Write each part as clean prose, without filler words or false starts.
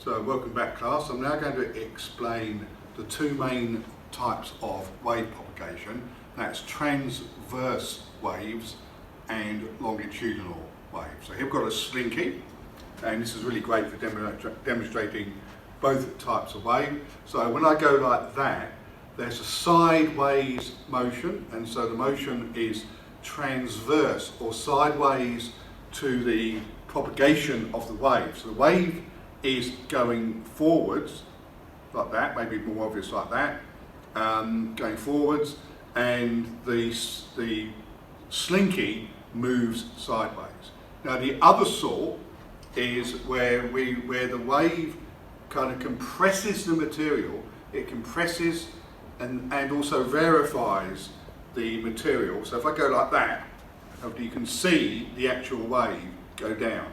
So welcome back, class. I'm now going to explain the two main types of wave propagation. That's transverse waves and longitudinal waves. So here we've got a Slinky, and this is really great for demonstrating both types of wave. So when I go like that, there's a sideways motion, and so the motion is transverse or sideways to the propagation of the wave. So the wave is going forwards like that, maybe more obvious like that, going forwards, and the Slinky moves sideways. Now the other sort is where the wave kind of compresses the material. It compresses and also verifies the material. So if I go like that, you can see the actual wave go down.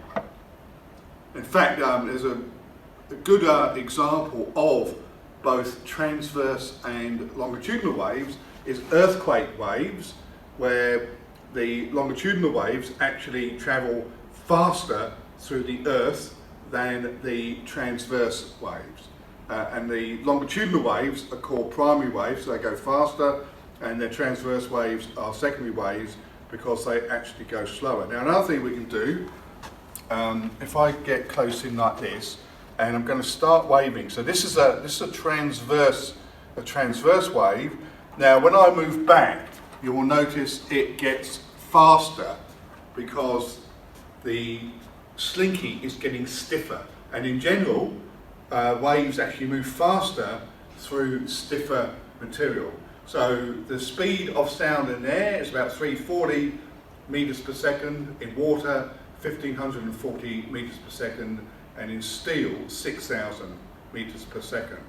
In fact, there's a good example of both transverse and longitudinal waves is earthquake waves, where the longitudinal waves actually travel faster through the earth than the transverse waves. And the longitudinal waves are called primary waves, so they go faster, and the transverse waves are secondary waves because they actually go slower. Now another thing we can do, if I get close in like this, and I'm going to start waving. So this is a transverse wave. Now when I move back, you will notice it gets faster because the Slinky is getting stiffer. And in general, waves actually move faster through stiffer material. So the speed of sound in air is about 340 meters per second, in water 1540 meters per second, and in steel 6000 meters per second.